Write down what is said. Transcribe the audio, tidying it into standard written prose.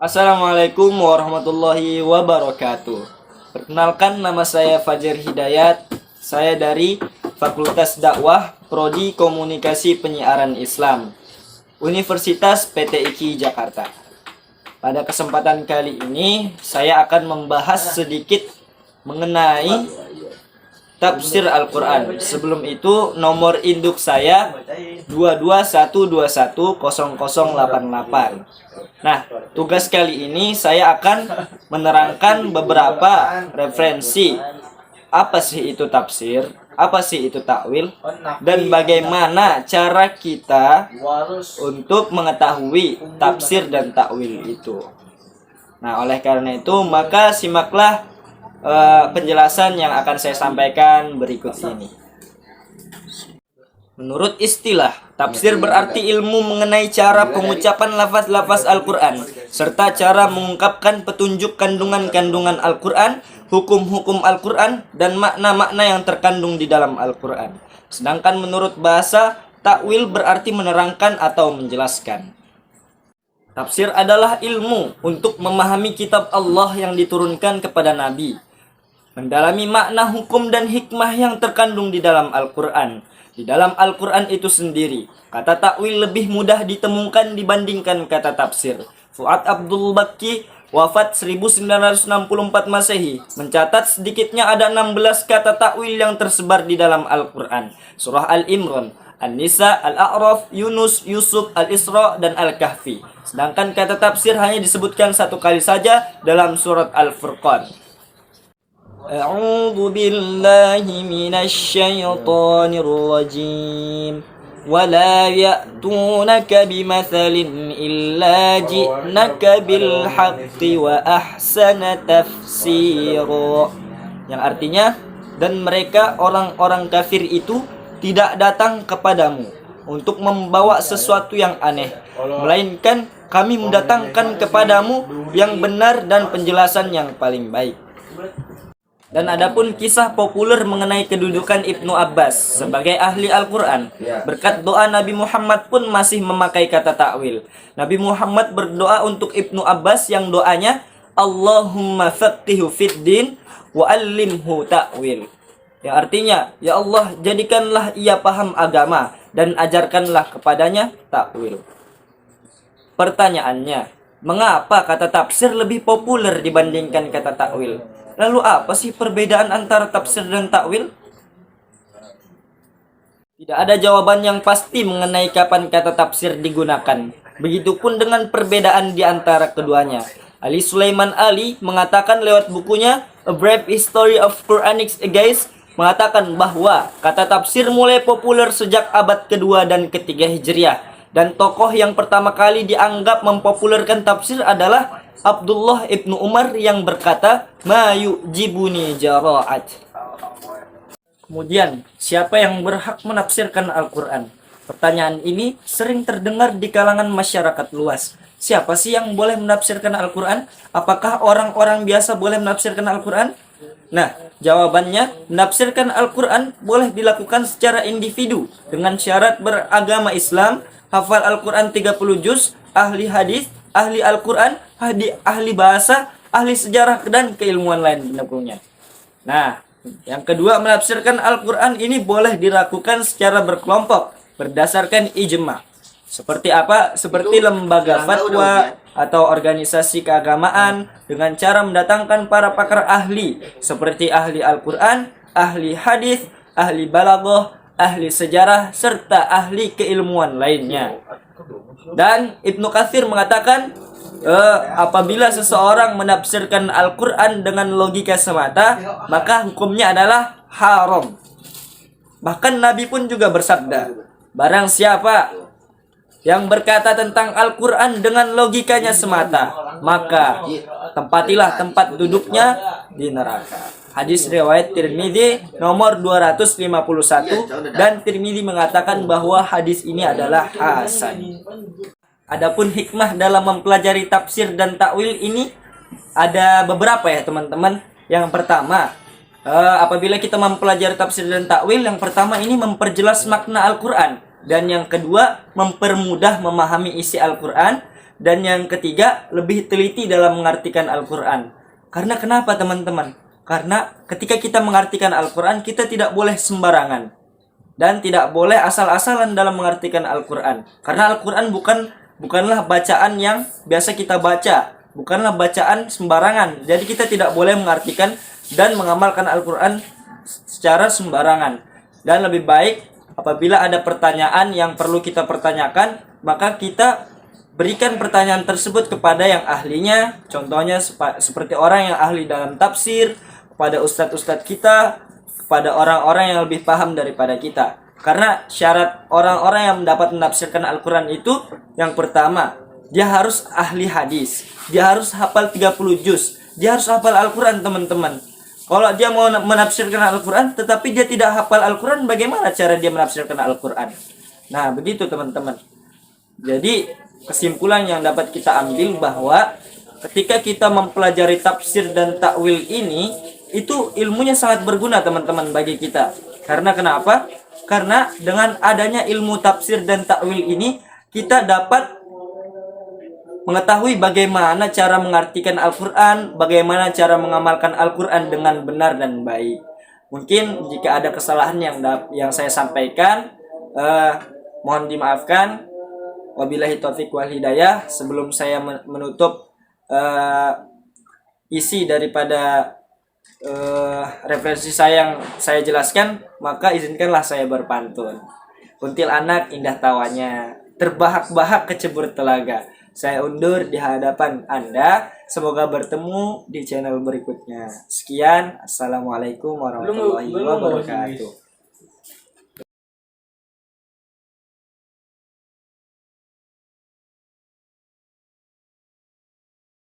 Assalamualaikum warahmatullahi wabarakatuh. Perkenalkan, nama saya Fajar Hidayat. Saya dari Fakultas Dakwah Prodi Komunikasi Penyiaran Islam, Universitas PTIQ Jakarta. Pada kesempatan kali ini saya akan membahas sedikit mengenai tafsir Al-Quran. Sebelum itu, nomor induk saya 221210088. Nah, tugas kali ini saya akan menerangkan beberapa referensi. Apa sih itu tafsir? Apa sih itu takwil? Dan bagaimana cara kita untuk mengetahui tafsir dan takwil itu. Nah, oleh karena itu, maka simaklah penjelasan yang akan saya sampaikan berikut ini. Menurut istilah, tafsir berarti ilmu mengenai cara pengucapan lafaz-lafaz Al-Quran, serta cara mengungkapkan petunjuk kandungan-kandungan Al-Quran, hukum-hukum Al-Quran, dan makna-makna yang terkandung di dalam Al-Quran. Sedangkan menurut bahasa, takwil berarti menerangkan atau menjelaskan. Tafsir adalah ilmu untuk memahami kitab Allah yang diturunkan kepada Nabi, mendalami makna hukum dan hikmah yang terkandung di dalam Al-Quran. Di dalam Al-Quran itu sendiri, kata takwil lebih mudah ditemukan dibandingkan kata tafsir. Fuad Abdul Baqi, wafat 1964 Masehi, mencatat sedikitnya ada 16 kata takwil yang tersebar di dalam Al-Quran. Surah Al-Imran, An-Nisa, Al-A'raf, Yunus, Yusuf, Al-Isra, dan Al-Kahfi. Sedangkan kata tafsir hanya disebutkan satu kali saja dalam surat Al-Furqan. A'udzu billahi minasy syaithanir rajim. Wala ya'tunaka bimathalin illa ji'naka bil haqqi wa ahsana tafsira. Yang artinya, dan mereka orang-orang kafir itu tidak datang kepadamu untuk membawa sesuatu yang aneh, melainkan kami mendatangkan kepadamu yang benar dan penjelasan yang paling baik. Dan adapun kisah populer mengenai kedudukan Ibnu Abbas sebagai ahli Al-Quran, berkat doa Nabi Muhammad pun masih memakai kata takwil. Nabi Muhammad berdoa untuk Ibnu Abbas yang doanya, Allahumma faqihu fid din wa allimhu ta'wil. Yang artinya, ya Allah, jadikanlah ia paham agama dan ajarkanlah kepadanya takwil. Pertanyaannya, mengapa kata tafsir lebih populer dibandingkan kata takwil? Lalu apa sih perbedaan antara tafsir dan takwil? Tidak ada jawaban yang pasti mengenai kapan kata tafsir digunakan. Begitupun dengan perbedaan di antara keduanya. Ali Sulaiman Ali mengatakan lewat bukunya A Brief History of Quranic Guys, mengatakan bahwa kata tafsir mulai populer sejak abad kedua dan ketiga Hijriah. Dan tokoh yang pertama kali dianggap mempopulerkan tafsir adalah Abdullah ibnu Umar yang berkata, Ma yu'jibuni jara'at. Kemudian, siapa yang berhak menafsirkan Al-Quran? Pertanyaan ini sering terdengar di kalangan masyarakat luas. Siapa sih yang boleh menafsirkan Al-Quran? Apakah orang-orang biasa boleh menafsirkan Al-Quran? Nah, jawabannya, menafsirkan Al-Quran boleh dilakukan secara individu dengan syarat beragama Islam, hafal Al-Quran 30 juz, ahli hadis, ahli Al-Quran, ahli bahasa, ahli sejarah, dan keilmuan lain pendukungnya. Nah, yang kedua, menafsirkan Al-Quran ini boleh dilakukan secara berkelompok berdasarkan ijma. Seperti apa? Seperti lembaga fatwa atau organisasi keagamaan dengan cara mendatangkan para pakar ahli seperti ahli Al-Quran, ahli hadis, ahli balaghah, ahli sejarah, serta ahli keilmuan lainnya. Dan Ibnu Katsir mengatakan, apabila seseorang menafsirkan Al-Quran dengan logika semata, maka hukumnya adalah haram. Bahkan Nabi pun juga bersabda, barang siapa yang berkata tentang Al-Quran dengan logikanya semata, maka tempatilah tempat duduknya di neraka. Hadis riwayat Tirmidzi nomor 251, dan Tirmidzi mengatakan bahwa hadis ini adalah hasan. Adapun hikmah dalam mempelajari tafsir dan takwil ini ada beberapa ya teman-teman. Yang pertama, apabila kita mempelajari tafsir dan takwil, yang pertama ini memperjelas makna Al-Quran. Dan yang kedua, mempermudah memahami isi Al-Quran. Dan yang ketiga, lebih teliti dalam mengartikan Al-Quran. Karena kenapa teman-teman? Karena ketika kita mengartikan Al-Quran, kita tidak boleh sembarangan. Dan tidak boleh asal-asalan dalam mengartikan Al-Quran. Karena Al-Quran bukanlah bacaan yang biasa kita baca. Bukanlah bacaan sembarangan. Jadi kita tidak boleh mengartikan dan mengamalkan Al-Quran secara sembarangan. Dan lebih baik apabila ada pertanyaan yang perlu kita pertanyakan, maka kita berikan pertanyaan tersebut kepada yang ahlinya. Contohnya seperti orang yang ahli dalam tafsir, kepada ustadz-ustadz kita, kepada orang-orang yang lebih paham daripada kita. Karena syarat orang-orang yang dapat menafsirkan Al-Quran itu, yang pertama, dia harus ahli hadis, dia harus hafal 30 juz, dia harus hafal Al-Quran teman-teman. Kalau dia mau menafsirkan Al-Quran tetapi dia tidak hafal Al-Quran, bagaimana cara dia menafsirkan Al-Quran? Nah begitu teman-teman. Jadi kesimpulan yang dapat kita ambil bahwa ketika kita mempelajari tafsir dan takwil ini, itu ilmunya sangat berguna teman-teman bagi kita. Karena kenapa? Karena dengan adanya ilmu tafsir dan takwil ini, kita dapat mengetahui bagaimana cara mengartikan Al-Quran, bagaimana cara mengamalkan Al-Quran dengan benar dan baik. Mungkin jika ada kesalahan yang saya sampaikan, mohon dimaafkan. Wabillahi taufiq wal hidayah. Sebelum saya menutup isi daripada referensi saya yang saya jelaskan, maka izinkanlah saya berpantun. Kuntilanak indah tawanya, terbahak-bahak kecebur telaga. Saya undur di hadapan Anda. Semoga bertemu di channel berikutnya. Sekian, assalamualaikum warahmatullahi wabarakatuh.